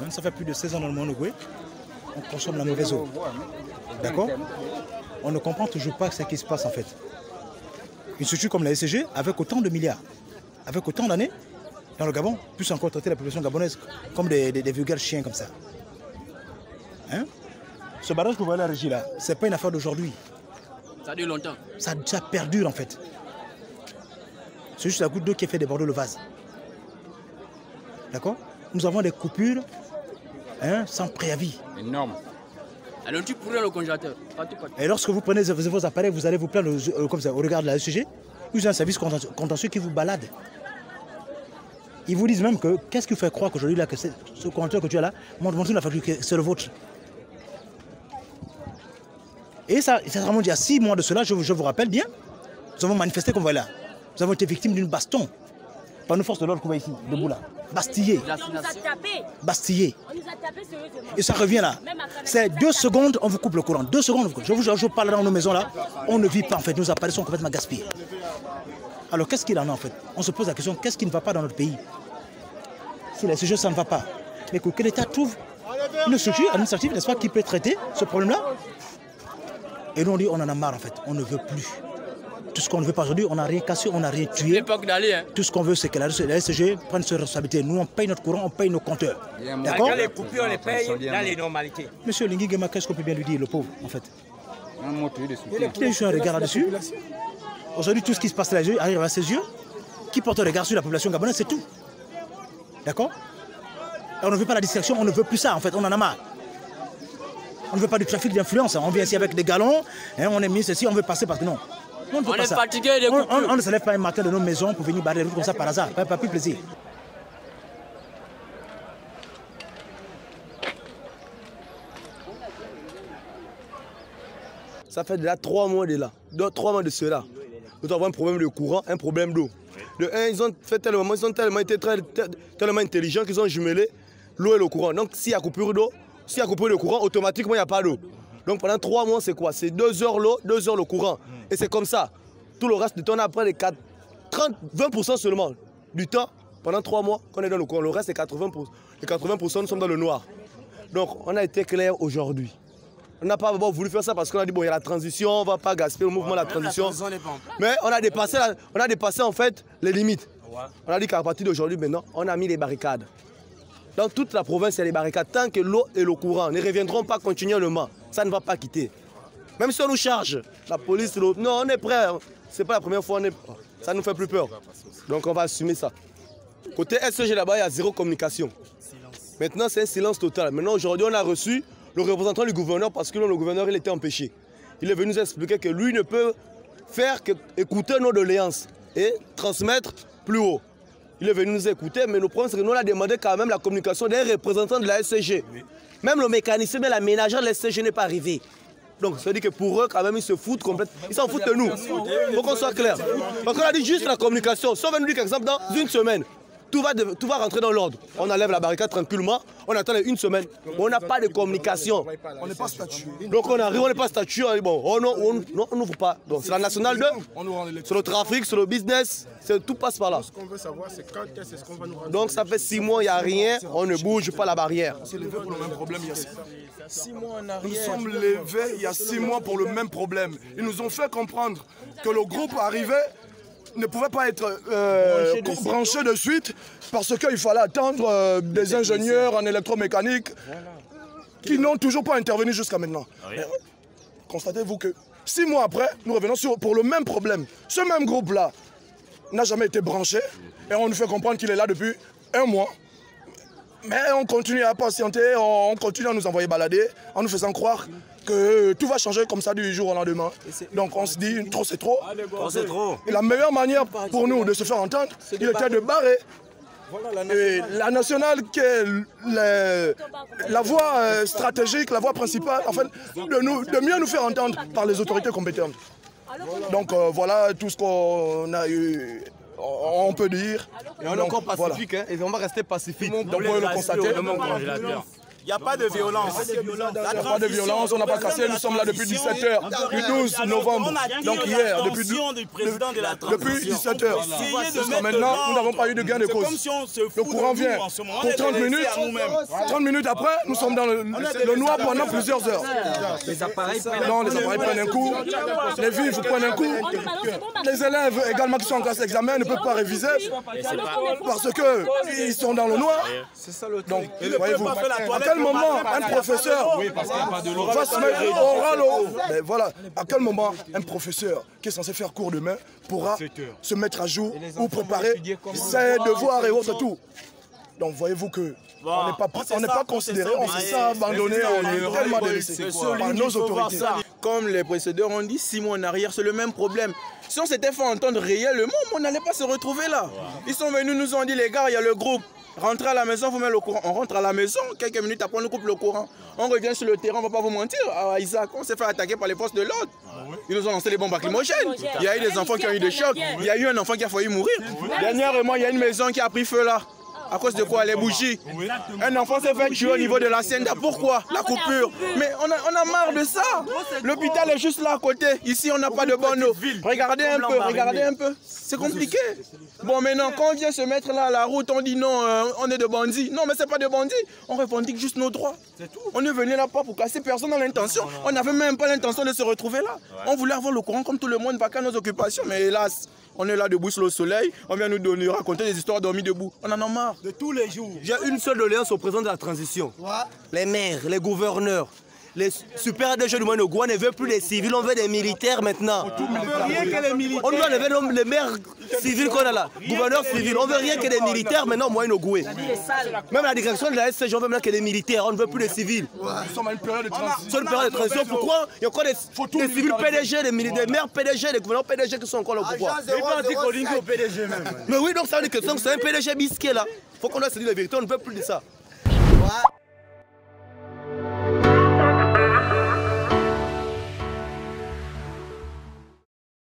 Ça fait plus de 16 ans dans le monde, on consomme la mauvaise eau. D'accord? On ne comprend toujours pas ce qui se passe en fait. Une structure comme la SCG, avec autant de milliards, avec autant d'années, dans le Gabon, puisse encore traiter la population gabonaise comme des vulgaires chiens comme ça. Hein? Ce barrage que vous voyez à la régie là, c'est pas une affaire d'aujourd'hui. Ça dure longtemps. Ça perdure en fait. C'est juste la goutte d'eau qui fait déborder le vase. D'accord? Nous avons des coupures sans préavis. Énorme. Alors tu pourrais le congélateur. Et lorsque vous prenez vos appareils, vous allez vous plaindre comme ça, au regard de la SCG, vous avez un service contentieux qui vous balade. Ils vous disent même que qu'est-ce qui vous fait croire qu'aujourd'hui, que ce congélateur que tu as là, montre la facture, c'est le vôtre. Et ça remonte il y a 6 mois de cela, je vous rappelle bien, nous avons manifesté comme voilà. Nous avons été victimes d'une baston par nos forces de l'ordre qu'on voit ici, debout là. Bastillé. On nous a tapé. Bastillé. On nous a tapé sérieusement. Et ça revient là. C'est 2 secondes, on vous coupe le courant. 2 secondes, je parle dans nos maisons là, on ne vit pas en fait, nos appareils sont complètement gaspillés. Alors qu'est-ce qu'il en a en fait? On se pose la question, qu'est-ce qui ne va pas dans notre pays? Si la SCG ça ne va pas, mais que l'État trouve une structure administrative, n'est-ce pas, qui peut traiter ce problème-là. Et nous on dit on en a marre en fait, on ne veut plus. Tout ce qu'on ne veut pas aujourd'hui, on n'a rien cassé, on n'a rien tué. Tout ce qu'on veut, c'est que la SCG prenne ses responsabilités. Nous, on paye notre courant, on paye nos compteurs. D'accord? Les coupures, on les paye dans les normalités. Monsieur Lingui Gema, qu'est-ce qu'on peut bien lui dire, le pauvre, en fait? Il a juste un regard là-dessus. Aujourd'hui, tout ce qui se passe là arrive à ses yeux. Qui porte un regard sur la population gabonaise, c'est tout. D'accord? On ne veut pas la distraction, on ne veut plus ça, en fait, on en a marre. On ne veut pas du trafic d'influence. On vient ici avec des galons, on est mis ceci, on veut passer parce que non. On est fatigué des coupures. On ne se lève pas un matin de nos maisons pour venir barrer les routes comme ça par hasard. Pas plus plaisir. Ça fait déjà 3 mois de là. 3 mois de cela. Nous avons un problème de courant, un problème d'eau. De un, ils ont tellement été tellement intelligents qu'ils ont jumelé l'eau et le courant. Donc s'il y a coupure d'eau, s'il y a coupure de courant, automatiquement il n'y a pas d'eau. Donc pendant 3 mois, c'est quoi? C'est 2 heures l'eau, 2 heures le courant. Et c'est comme ça. Tout le reste du temps, on a près de 20% seulement du temps, pendant 3 mois, qu'on est dans le courant. Le reste, c'est 80%. Les 80%, nous sommes dans le noir. Donc on a été clair aujourd'hui. On n'a pas voulu faire ça parce qu'on a dit, bon, il y a la transition, on ne va pas gaspiller le mouvement de la transition. Mais on a dépassé en fait les limites. On a dit qu'à partir d'aujourd'hui, maintenant, on a mis les barricades. Dans toute la province, il y a les barricades. Tant que l'eau et le courant ne reviendront pas continuellement, ça ne va pas quitter. Même si on nous charge, la police, non, on est prêt. Ce n'est pas la première fois, ça nous fait plus peur. Donc on va assumer ça. Côté SCG là-bas, il y a 0 communication. Maintenant, c'est un silence total. Maintenant, aujourd'hui, on a reçu le représentant du gouverneur parce que le gouverneur, il était empêché. Il est venu nous expliquer que lui ne peut faire qu'écouter nos doléances et transmettre plus haut. Il est venu nous écouter, mais le problème, c'est que nous, on a demandé quand même la communication des représentants de la SCG. Même le mécanicien, mais l'aménageur de la SCG n'est pas arrivé. Donc, ça veut dire que pour eux, quand même, ils se foutent complètement. Ils s'en foutent de nous. Il faut qu'on soit clair. Parce qu'on a dit juste la communication. Si on veut nous dire qu'exemple, dans une semaine, tout va rentrer dans l'ordre. On enlève la barricade tranquillement, on attend une semaine. On n'a pas de communication. On n'est pas statué. Donc on arrive, on n'est pas statué, bon, on n'ouvre pas. Donc c'est la nationale 2, sur le trafic, sur le business, tout passe par là. Ce qu'on veut savoir, c'est quand est-ce qu'on va nous rendre. Donc ça fait 6 mois, il n'y a rien, on ne bouge pas la barrière. On s'est levé pour le même problème il y a 6 mois en arrière. Nous sommes levés il y a 6 mois pour le même problème. Ils nous ont fait comprendre que le groupe arrivait ne pouvait pas être branché de suite parce qu'il fallait attendre des ingénieurs en électromécanique qui n'ont toujours pas intervenu jusqu'à maintenant. Constatez-vous que 6 mois après, nous revenons pour le même problème. Ce même groupe-là n'a jamais été branché et on nous fait comprendre qu'il est là depuis 1 mois. Mais on continue à patienter, on continue à nous envoyer balader en nous faisant croire que tout va changer comme ça du jour au lendemain. Donc on se dit, trop c'est trop. Trop c'est trop. Et la meilleure manière pour nous de se faire entendre, il était de barrer Et la nationale qui est la voie stratégique, la voie principale, en fait, de mieux nous faire entendre par les autorités compétentes. Donc voilà tout ce qu'on a eu, on peut dire. Et on est encore pacifique, hein, et on va rester pacifique. Donc vous pouvez le constater. Il n'y a pas de violence. Il n'y a pas de violence, on n'a pas cassé, nous sommes là depuis 17h, du 12 novembre, donc hier, depuis 17h. Jusqu'à maintenant, nous n'avons pas eu de gain de cause. Le courant vient pour 30 minutes, 30 minutes après, nous sommes dans le noir pendant plusieurs heures. Les appareils prennent un coup, les vifs prennent un coup, les élèves également qui sont en classe d'examen ne peuvent pas réviser parce qu'ils sont dans le noir. Donc, voyez-vous, à quel moment un professeur va se mettre au râle? Mais voilà, à quel moment un professeur qui est censé faire cours demain pourra se mettre à jour ou préparer ses devoirs et autres tout? Donc voyez-vous que on n'est pas considéré, on s'est abandonné, on est tellement délaissé par nos autorités. Comme les précédents ont dit, 6 mois en arrière, c'est le même problème. Si on s'était fait entendre réellement, on n'allait pas se retrouver là. Ils sont venus, nous ont dit, les gars, il y a le groupe. Rentrez à la maison, vous mettez le courant. On rentre à la maison, quelques minutes après, on nous coupe le courant. On revient sur le terrain, on ne va pas vous mentir. À Isaac, on s'est fait attaquer par les forces de l'ordre. Ils nous ont lancé les bombes lacrymogènes. Il y a eu des enfants qui ont eu des chocs. Il y a eu un enfant qui a failli mourir. Dernièrement, il y a une maison qui a pris feu là. À cause de quoi? Les bougies. Un enfant s'est fait tuer au niveau de la Hacienda. Pourquoi? La coupure. Mais on a marre de ça. L'hôpital est juste là à côté. Ici, on n'a pas de bonne eau. Regardez un peu. C'est compliqué. Bon, maintenant, quand on vient se mettre là à la route, on dit non, on est de bandits. Non, mais c'est pas de bandits. On revendique juste nos droits. On est venu là pas pour casser personne dans l'intention. On n'avait même pas l'intention de se retrouver là. On voulait avoir le courant comme tout le monde, pas qu'à nos occupations. Mais hélas, on est là debout sur le soleil. On vient nous raconter des histoires dormies debout. On en a marre. De tous les jours. J'ai une seule doléance au président de la transition. Les maires, les gouverneurs, les super ADG du Moyen-Ogooué ne veulent plus des civils, on veut des militaires maintenant. On veut rien que les militaires. On doit enlever les maires civils qu'on a là, gouverneurs civils. On veut rien que des militaires maintenant au Moyen-Ogooué. Même la direction de la SCJ, on veut maintenant que des militaires, on ne veut plus des civils. Nous sommes à une période de transition. C'est une période de transition. Pourquoi il y a encore des civils PDG, des maires PDG, des gouverneurs PDG qui sont encore là au pouvoir? Au PDG même. Mais oui, donc ça veut dire que c'est un PDG bisqué là. Il faut qu'on doit se dire la vérité, on ne veut plus de ça.